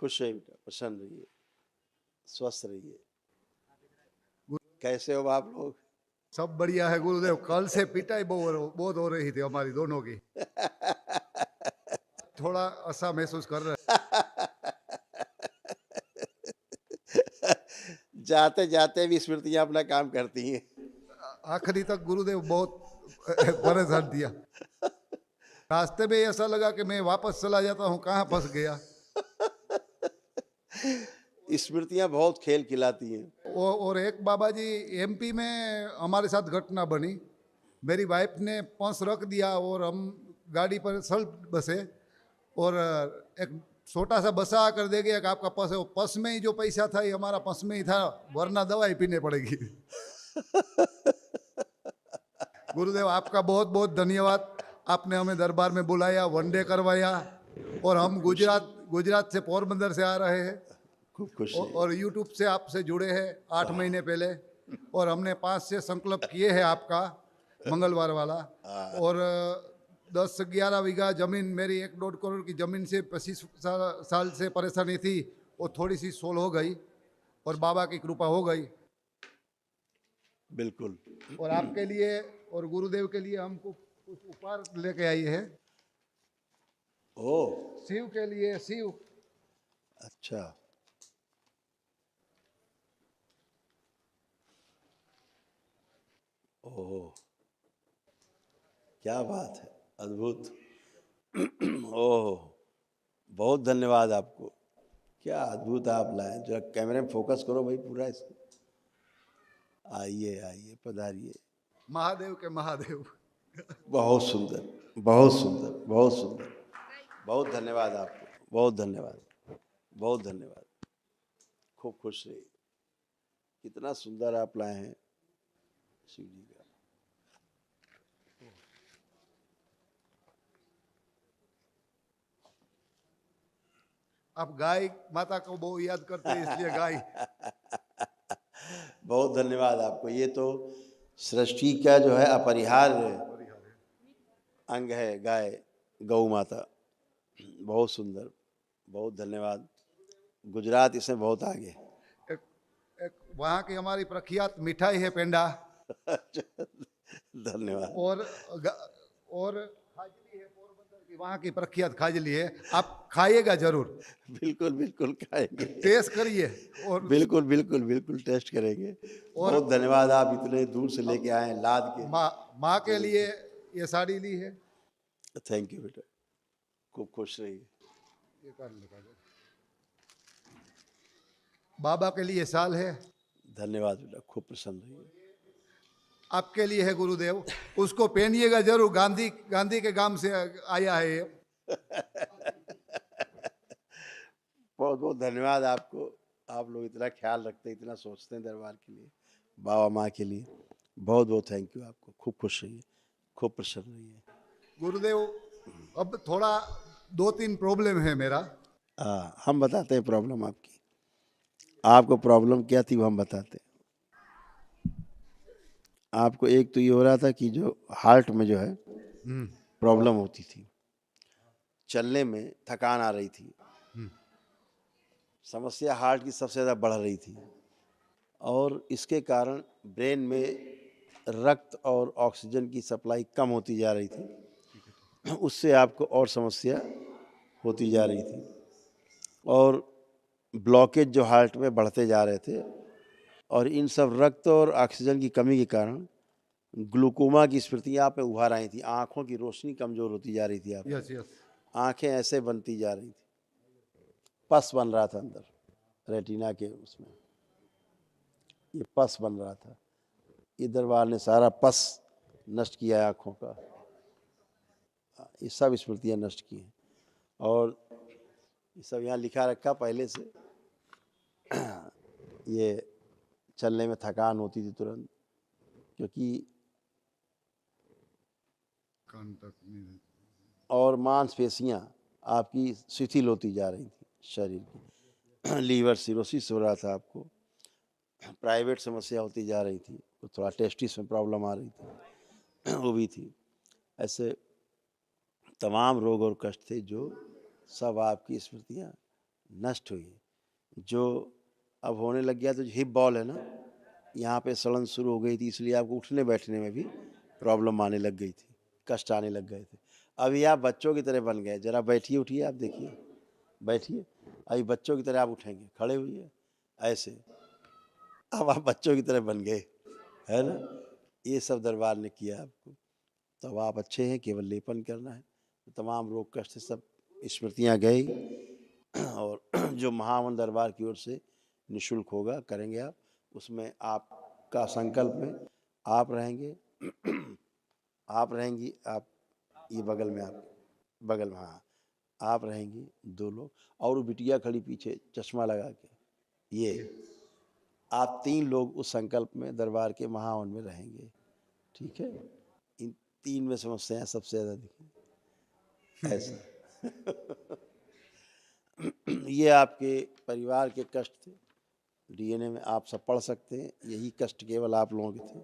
खुश रहिए बेटा, प्रसन्न रहिए, स्वस्थ रहिए। कैसे हो आप लोग? सब बढ़िया है गुरुदेव। कल से पिटाई बहुत हो रही थी हमारी दोनों की। थोड़ा ऐसा महसूस कर रहे जाते जाते भी स्मृतियां अपना काम करती हैं। आखिरी तक गुरुदेव बहुत परेशान दिया। रास्ते में ऐसा लगा कि मैं वापस चला जाता हूँ, कहाँ फंस गया। स्मृतियां बहुत खेल खिलाती हैं। और एक बाबा जी एमपी में हमारे साथ घटना बनी। मेरी वाइफ ने पर्स रख दिया और हम गाड़ी पर चल बसे और एक छोटा सा बसा आकर दे गया कि आपका पर्स है। वो पर्स में ही जो पैसा था ये हमारा पर्स में ही था, वरना दवाई पीने पड़ेगी। गुरुदेव आपका बहुत बहुत धन्यवाद। आपने हमें दरबार में बुलाया, वनडे करवाया और हम गुजरात से पोरबंदर से आ रहे हैं खूब खुश और यूट्यूब से आपसे जुड़े हैं 8 महीने पहले। और हमने 5 से संकल्प किए हैं आपका मंगलवार वाला। और 10-11 बीघा जमीन, मेरी 1-1.5 करोड़ की जमीन से 25 साल से परेशानी थी, वो थोड़ी सी सोल्व हो गई और बाबा की कृपा हो गई। बिल्कुल। और आपके लिए और गुरुदेव के लिए हमको कुछ उपहार लेके आई है। ओ शिव के लिए, शिव। अच्छा, ओह क्या बात है, अद्भुत। ओह बहुत धन्यवाद आपको, क्या अद्भुत आप लाए। जरा कैमरे में फोकस करो भाई पूरा इसको। आइए आइए, पधारिए। महादेव के महादेव। बहुत सुंदर, बहुत सुंदर, बहुत सुंदर। बहुत धन्यवाद आपको, बहुत धन्यवाद, बहुत धन्यवाद। खूब खुश रहिए। कितना सुंदर आप लाए हैं शिव जी का। आप गाय माता को बहुत याद करते हैं इसलिए गाय। बहुत धन्यवाद आपको। ये तो सृष्टि का जो है अपरिहार्य अंग है गाय, गौ माता। बहुत सुंदर, बहुत धन्यवाद। गुजरात इसमें बहुत आगे। एक, एक वहाँ की हमारी प्रख्यात मिठाई है पेंडा। धन्यवाद। और खाजली है पोरबंदर की, वहाँ की प्रख्यात खाजली है। आप खाइएगा जरूर, बिल्कुल बिल्कुल खाएंगे। टेस्ट करिए। और बिल्कुल बिल्कुल बिल्कुल टेस्ट करेंगे। और बहुत धन्यवाद, आप इतने दूर से लेके आए हैं लाद के। माँ के लिए ये साड़ी ली है। थैंक यू बेटा, खूब खुश रहिए। ये कर लो। बाबा के लिए साल है। धन्यवाद बेटा, खूब प्रसन्न रहिए। आपके लिए है गुरुदेव, उसको पहनिएगा जरूर। गांधी के गांव से आया है ये। बहुत बहुत धन्यवाद आपको। आप लोग इतना ख्याल रखते हैं, इतना सोचते हैं दरबार के लिए, बाबा माँ के लिए। बहुत बहुत थैंक यू आपको। खूब खुश रहिए, खूब प्रसन्न रहिए। गुरुदेव अब थोड़ा 2-3 प्रॉब्लम है मेरा। हाँ, हम बताते हैं प्रॉब्लम आपकी। आपको प्रॉब्लम क्या थी वो हम बताते हैं। आपको एक तो ये हो रहा था कि जो हार्ट में जो है प्रॉब्लम होती थी, चलने में थकान आ रही थी। समस्या हार्ट की सबसे ज़्यादा बढ़ रही थी और इसके कारण ब्रेन में रक्त और ऑक्सीजन की सप्लाई कम होती जा रही थी। उससे आपको और समस्या होती जा रही थी और ब्लॉकेज जो हार्ट में बढ़ते जा रहे थे। और इन सब रक्त और ऑक्सीजन की कमी के कारण ग्लूकोमा की स्मृतियाँ आप में उभर आई थी। आँखों की रोशनी कमज़ोर होती जा रही थी आप। Yes yes. आँखें ऐसे बनती जा रही थी, पस बन रहा था अंदर रेटिना के उसमें, ये पस बन रहा था। ये दरबार ने सारा पस नष्ट किया है आँखों का, ये सब स्मृतियाँ नष्ट की हैं। और ये सब यहाँ लिखा रखा पहले से। ये चलने में थकान होती थी तुरंत, क्योंकि और मांसपेशियाँ आपकी शिथिल होती जा रही थी शरीर की। लीवर सिरोसिस हो रहा था आपको, प्राइवेट समस्या होती जा रही थी, थोड़ा टेस्टिस में प्रॉब्लम आ रही थी, वो भी थी। ऐसे तमाम रोग और कष्ट थे जो सब आपकी स्मृतियाँ नष्ट हुई है। जो अब होने लग गया, तो जो हिप बॉल है ना, यहाँ पे सड़न शुरू हो गई थी, इसलिए आपको उठने बैठने में भी प्रॉब्लम आने लग गई थी, कष्ट आने लग गए थे। अभी आप बच्चों की तरह बन गए, जरा बैठिए उठिए, आप देखिए, बैठिए, अभी बच्चों की तरह आप उठेंगे, खड़े हुइए ऐसे, अब आप बच्चों की तरह बन गए, है ना। ये सब दरबार ने किया आपको, तब आप अच्छे हैं, केवल लेपन करना है, तमाम रोग कष्ट से सब स्मृतियाँ गई। और जो महावन दरबार की ओर से निःशुल्क होगा, करेंगे आप, उसमें आपका संकल्प में आप रहेंगे, आप रहेंगी, आप ये बगल में, आप बगल में, हाँ, आप रहेंगी 2 लोग, और वो बिटिया खड़ी पीछे चश्मा लगा के, ये आप 3 लोग उस संकल्प में दरबार के महावन में रहेंगे, ठीक है। इन 3 में समस्याएं सबसे ज़्यादा दिखी ऐसा। ये आपके परिवार के कष्ट थे, डीएनए में आप सब पढ़ सकते हैं, यही कष्ट केवल आप लोगों के थे,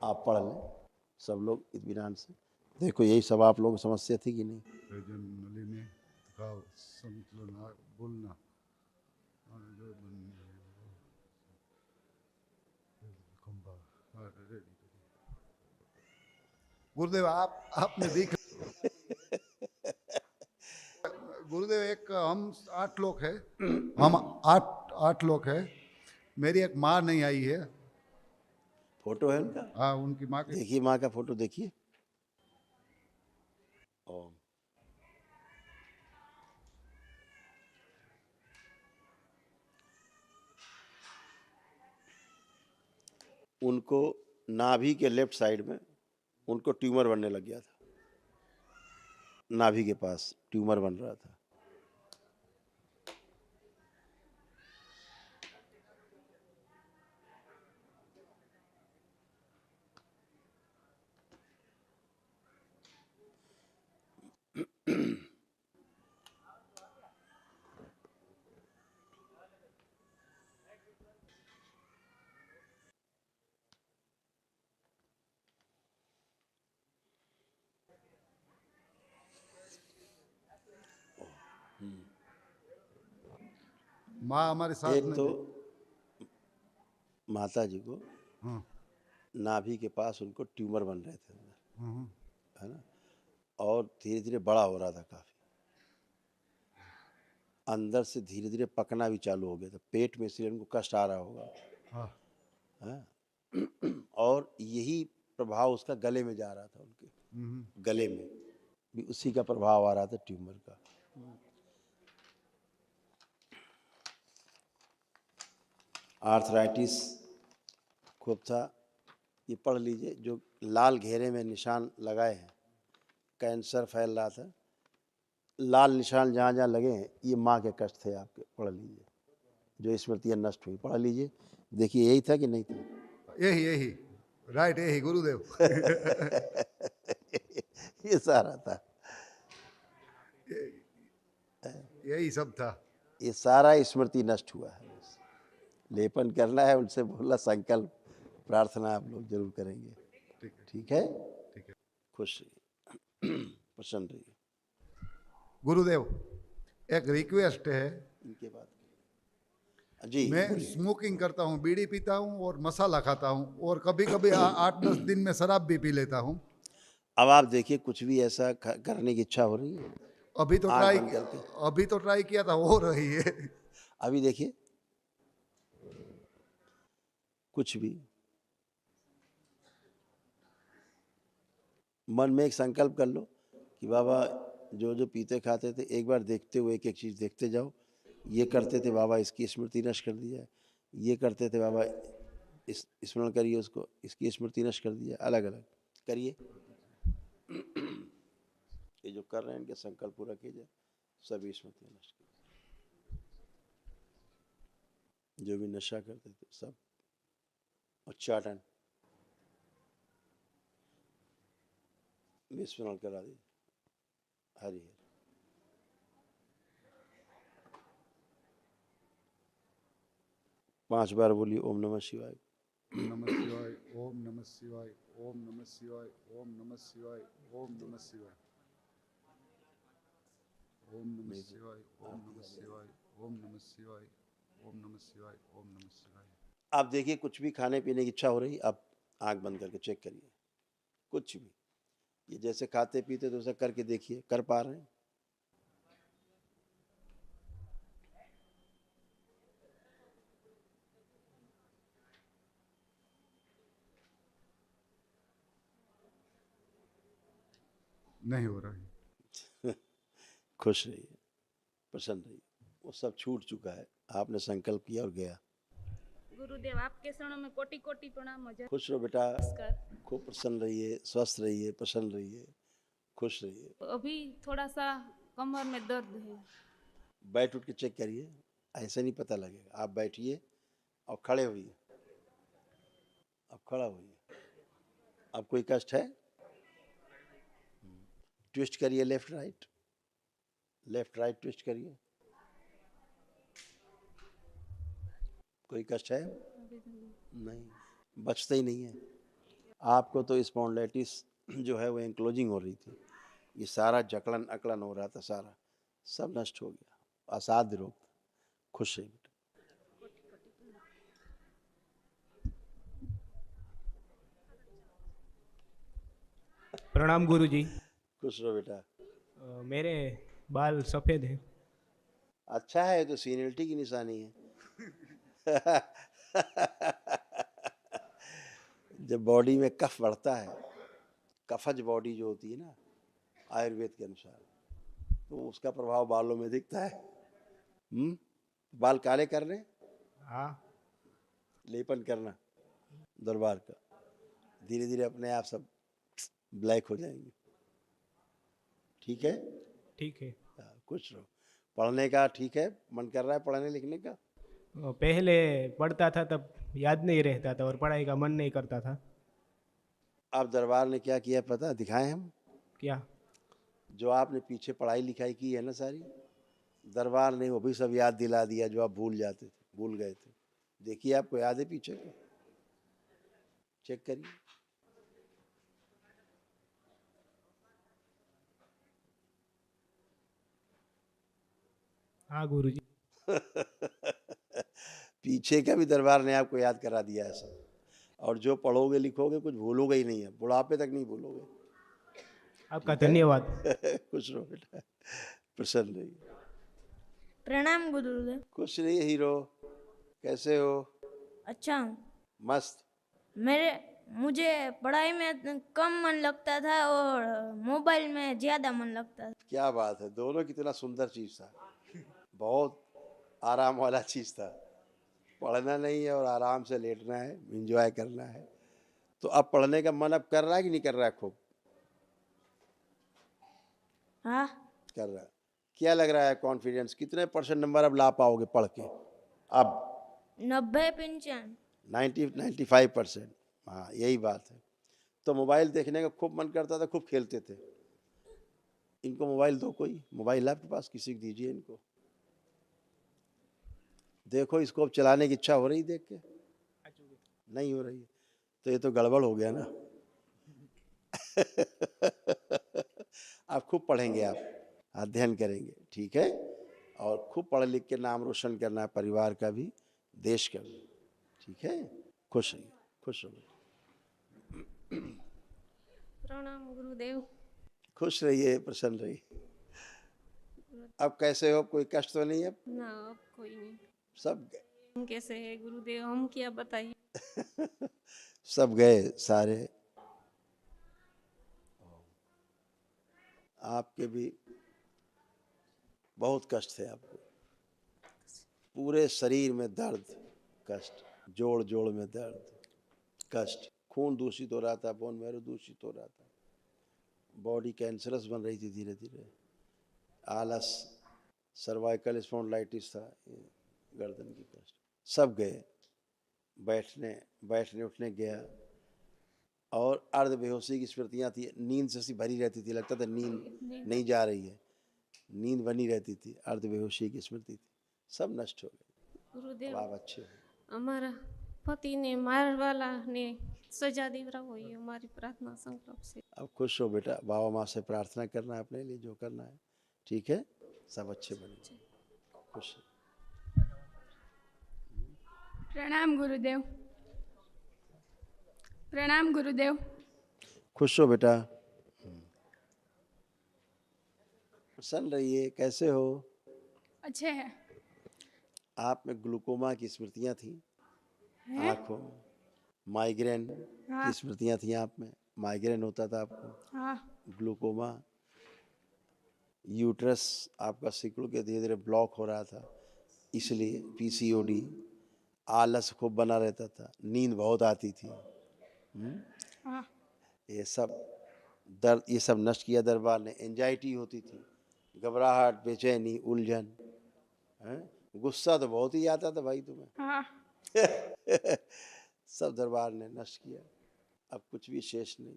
आप पढ़ लें सब लोग इत्मीनान से। देखो यही सब आप लोगों की समस्या थी कि नहीं। भजन नलिनी थकाव संतुलन बोलना गुरुदेव आपने देख गुरुदेव एक हम 8 लोग हैं, हम 8 लोग हैं। मेरी एक माँ नहीं आई है। फोटो है उनका, हाँ उनकी माँ के देखिए माँ का फोटो देखिए। ओम। उनको नाभि के लेफ्ट साइड में उनको ट्यूमर बनने लग गया था, नाभि के पास ट्यूमर बन रहा था। माँ हमारे साथ एक में तो थे। माता जी को हाँ नाभि के पास उनको ट्यूमर बन रहे थे अंदर, हाँ है ना, और धीरे धीरे बड़ा हो रहा था, काफ़ी अंदर से धीरे धीरे पकना भी चालू हो गया था पेट में, इसलिए उनको कष्ट आ रहा होगा, हाँ है। और यही प्रभाव उसका गले में जा रहा था, उनके गले में भी उसी का प्रभाव आ रहा था ट्यूमर का। आर्थराइटिस खूब था, ये पढ़ लीजिए, जो लाल घेरे में निशान लगाए हैं, कैंसर फैल रहा था, लाल निशान जहाँ जहाँ लगे हैं, ये माँ के कष्ट थे आपके, पढ़ लीजिए, जो स्मृतियाँ नष्ट हुई, पढ़ लीजिए, देखिए यही था कि नहीं था। यही यही राइट, यही गुरुदेव। ये सारा था, यही सब था। ये सारा स्मृति नष्ट हुआ है। बस लेपन करना है, उनसे बोला संकल्प प्रार्थना आप लोग जरूर करेंगे, ठीक है ठीक है। ठीक है खुश रहिए, प्रसन्न रहिए। गुरुदेव, एक रिक्वेस्ट है। इनके बाद जी मैं बोलिए। स्मोकिंग करता हूँ, बीड़ी पीता हूँ और मसाला खाता हूँ, और कभी कभी 8-10 दिन में शराब भी पी लेता हूँ। अब आप देखिए, कुछ भी ऐसा करने की इच्छा हो रही है, अभी तो आंख ट्राई बंद करके, अभी तो ट्राई किया था, हो रही है। अभी देखिए, कुछ भी मन में एक संकल्प कर लो कि बाबा जो जो पीते खाते थे, एक बार देखते हुए एक एक चीज़ देखते जाओ, ये करते थे बाबा, इसकी स्मृति नष्ट कर दी जाए, ये करते थे बाबा, इस स्मरण करिए उसको, इसकी स्मृति नष्ट कर दी जाए, अलग अलग करिए। ये जो कर रहे हैं इनके संकल्प पूरा कीजिए, सभी स्मृतियाँ नष्ट कीजिए, जो भी नशा करते थे सब उच्चाटन विस्मरण करा दीजिए। हरि हरि। 5 बार बोलिए ओम नमः शिवाय। ओम नमः शिवाय, ओम नमः शिवाय, ओम नमः शिवाय, ओम नमः शिवाय, ओम नमः शिवाय, ओम नमः शिवाय, ओम नमः शिवाय, ओम नमः शिवाय, ओम नमः शिवाय, ओम नमः शिवाय। आप देखिए कुछ भी खाने पीने की इच्छा हो रही, आप आंख बंद करके चेक करिए, कुछ भी। ये जैसे खाते पीते तो उसे करके देखिए, कर पा रहे हैं? नहीं हो रहा है। खुश रहिए, प्रसन्न रहिए, वो सब छूट चुका है, आपने संकल्प किया और गया। गुरुदेव आपके चरणों में कोटि कोटि प्रणाम। नमस्कार। खुश रहो बेटा, खूब प्रसन्न रहिए, स्वस्थ रहिए, प्रसन्न रहिए, खुश रहिए। अभी थोड़ा सा कमर में दर्द है। बैठ उठ के चेक करिए, ऐसे नहीं पता लगेगा। आप बैठिए और खड़े होइए, अब खड़ा होइए। अब कोई कष्ट है? ट्विस्ट करिए, left right, left right twist करिए। कोई कष्ट है? नहीं, बचता ही नहीं है। आपको तो स्पॉन्डिलाइटिस जो है वो एंक्लोजिंग हो रही थी, ये सारा जकड़न अकड़न हो रहा था, सारा सब नष्ट हो गया, असाध्य रोग था। खुश रहिए बेटा। प्रणाम गुरुजी। खुश रहो बेटा। मेरे बाल सफ़ेद हैं। अच्छा है, तो सीनियरिटी की निशानी है। जब बॉडी में कफ बढ़ता है, कफज बॉडी जो होती है ना आयुर्वेद के अनुसार, तो उसका प्रभाव बालों में दिखता है। बाल काले करने, हाँ, लेपन करना दरबार का, धीरे धीरे अपने आप सब ब्लैक हो जाएंगे। ठीक है? ठीक है। कुछ रहो। पढ़ने का ठीक है, मन कर रहा है पढ़ने लिखने का? पहले पढ़ता था तब याद नहीं रहता था और पढ़ाई का मन नहीं करता था। अब दरबार ने क्या किया पता, दिखाएं हम? क्या? जो आपने पीछे पढ़ाई लिखाई की है ना सारी, दरबार ने वो भी सब याद दिला दिया जो आप भूल जाते थे, भूल गए थे। देखिए आपको याद है पीछे का, चेक करिए। हाँ गुरुजी। पीछे का भी दरबार ने आपको याद करा दिया है सब। और जो पढ़ोगे लिखोगे कुछ भूलोगे ही नहीं है, बुढ़ापे तक नहीं भूलोगे। आपका ठीक है? धन्यवाद। खुश रहो बेटा, प्रसन्न रहिए। प्रणाम गुरुदेव। खुश रहिए हीरो। कैसे हो? अच्छा हूँ। मस्त। मुझे पढ़ाई में कम मन लगता था और मोबाइल में ज्यादा मन लगता था। क्या बात है, दोनों कितना सुंदर चीज था, बहुत आराम वाला चीज था। पढ़ना नहीं है और आराम से लेटना है, एंजॉय करना है। तो अब पढ़ने का मन अब कर रहा है कि नहीं कर रहा है? खूब हाँ, कर रहा है। क्या लग रहा है कॉन्फिडेंस, कितने % नंबर अब ला पाओगे पढ़ के? अब 90-95। 95%। हाँ यही बात है। तो मोबाइल देखने का खूब मन करता था, खूब खेलते थे। इनको मोबाइल दो, कोई मोबाइल है आपके पास? किसी को दीजिए इनको। देखो इसको अब चलाने की इच्छा हो रही देख के? नहीं हो रही है, तो ये तो गड़बड़ हो गया ना। आप खूब पढ़ेंगे, आप अध्ययन करेंगे, ठीक है? और खूब पढ़ लिख के नाम रोशन करना है, परिवार का भी, देश का भी। ठीक है? खुश रहिए, खुश रहिए। प्रणाम गुरुदेव। खुश रहिए, प्रसन्न रहिए। अब कैसे हो? कोई कष्ट तो नहीं है? ना अब कोई नहीं। सब गए। हम कैसे है गुरुदेव, हम क्या बताइए। सब गए सारे। आपके भी बहुत कष्ट थे आपको, पूरे शरीर में दर्द, कष्ट, जोड़ जोड़ में दर्द, कष्ट, खून दूषित हो रहा था, बोन मैरो दूषित हो रहा था, बॉडी कैंसरस बन रही थी धीरे धीरे, आलस, सर्वाइकल स्पॉन्डिलाइटिस था, गर्दन की कष्ट, सब गए। बैठने उठने गया। और अर्ध बेहोशी की स्मृतियाँ थी, नींद से सी भरी रहती थी, लगता था नींद नहीं जा रही है, नींद बनी रहती थी, अर्ध बेहोशी की स्मृति थी, सब नष्ट हो गई। गुरुदेव अब आप अच्छे हो। हमारा पति ने मार वाला ने सजा दिवरा हुई हमारी प्रार्थना संकल्प से। अब खुश हो बेटा, बाबा माँ से प्रार्थना करना है अपने लिए, जो करना है, ठीक है? सब अच्छे बनेंगे, खुश प्रणाम गुरुदेव। प्रणाम गुरुदेव। खुश हो बेटा, प्रसन्न रहिए। कैसे हो? अच्छे हैं। आप में ग्लूकोमा की स्मृतियां थी आंखों में, माइग्रेन की स्मृतियां थी आप में, माइग्रेन होता था आपको, हाँ ग्लूकोमा, यूट्रस आपका सिकुड़ के धीरे धीरे ब्लॉक हो रहा था, इसलिए पीसीओडी, आलस खूब बना रहता था, नींद बहुत आती थी। हाँ ये सब दर्द, ये सब नष्ट किया दरबार ने। एंजाइटी होती थी, घबराहट, बेचैनी, उलझन, हैं? गुस्सा तो बहुत ही आता था भाई तुम्हें। हाँ सब दरबार ने नष्ट किया। अब कुछ भी शेष नहीं,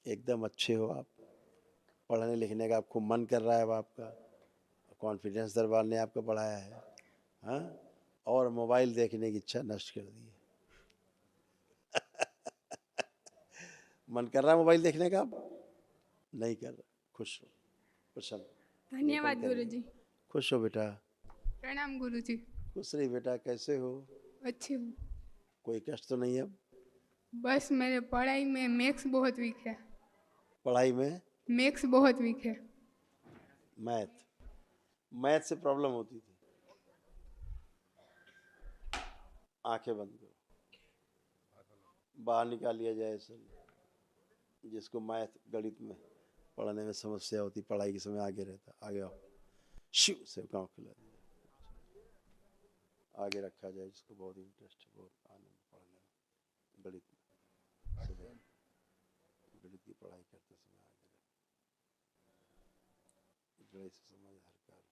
एकदम अच्छे हो आप। पढ़ने लिखने का आपको मन कर रहा है, अब आपका कॉन्फिडेंस दरबार ने आपका बढ़ाया है, हाँ? और मोबाइल देखने की इच्छा नष्ट कर दी है। मन कर रहा है मोबाइल देखने का? अब नहीं कर रहा। खुश हो, प्रसन्न, धन्यवाद गुरुजी। खुश हो बेटा। प्रणाम गुरुजी। खुश रही बेटा। कैसे हो? अच्छी हूँ। कोई कष्ट तो नहीं है अब? बस मेरे पढ़ाई में मैथ्स बहुत वीक है। पढ़ाई में मैथ्स बहुत वीक है। मैथ से प्रॉब्लम होती थी। आंखें बंद करो, बाहर निकाल लिया जाए सब। जिसको मैथ गणित में पढ़ने में समस्या होती, पढ़ाई के समय आगे रहता, आगे आओ, शिव से गाँव खिला दिया, आगे रखा जाए जिसको बहुत इंटरेस्ट है, बहुत आनंद पढ़ने में, गणित में, गणित की पढ़ाई करते समय आगे रहे, गणित से समझ हर कार्य।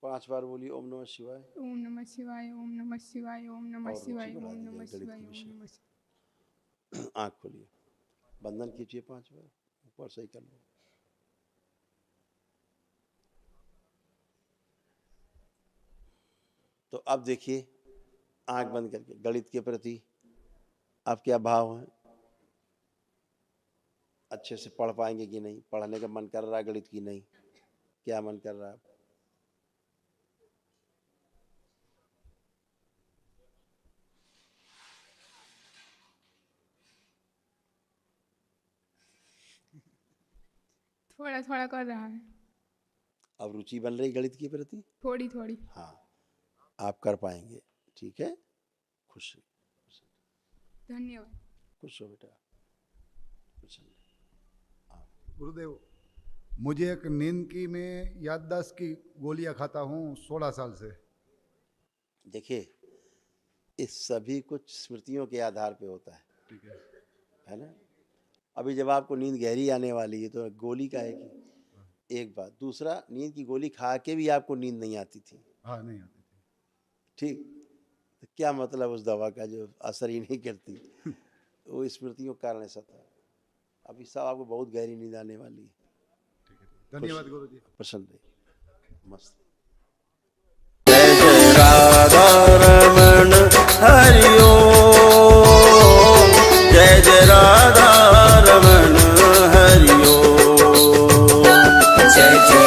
5 बार बोलिए ओम नमः शिवाय। ओम नमः शिवाय, ओम नमः शिवाय, ओम नमः शिवाय, ओम नमः शिवाय, ओम नमः शिवाय। आँख खोलिए, बंधन कीजिए 5 बार, ऊपर से ही कर लो। तो अब देखिए, आंख बंद करके गणित के प्रति आप क्या भाव हैं? अच्छे से पढ़ पाएंगे कि नहीं? पढ़ने का मन कर रहा है गणित की नहीं? क्या मन कर रहा है? थोड़ा थोड़ा कर रहा है। अब रुचि बन रही गणित के प्रति? थोड़ी थोड़ी। हाँ, आप कर पाएंगे। ठीक है, खुश रहिए। धन्यवाद। खुश हो बेटा, खुश रहिए। गुरुदेव, मुझे एक नींद की, मैं याददाश्त की गोलियां खाता हूँ 16 साल से। देखिए, इस सभी कुछ स्मृतियों के आधार पे होता है, ठीक है ना? अभी जब आपको नींद गहरी आने वाली है तो गोली का है कि एक बात, दूसरा, नींद की गोली खा के भी आपको नींद नहीं आती थी। हाँ, नहीं आती थी। ठीक, तो क्या मतलब उस दवा का जो असर ही नहीं करती? वो स्मृतियों के कारण ऐसा था। अभी सब आपको बहुत गहरी नींद आने वाली है। धन्यवाद गुरु जी। प्रसन्न रहिए, मस्त। जय जय राधा रमण हरि ओम, जय जय राधा रमण हरि ओम, जय जय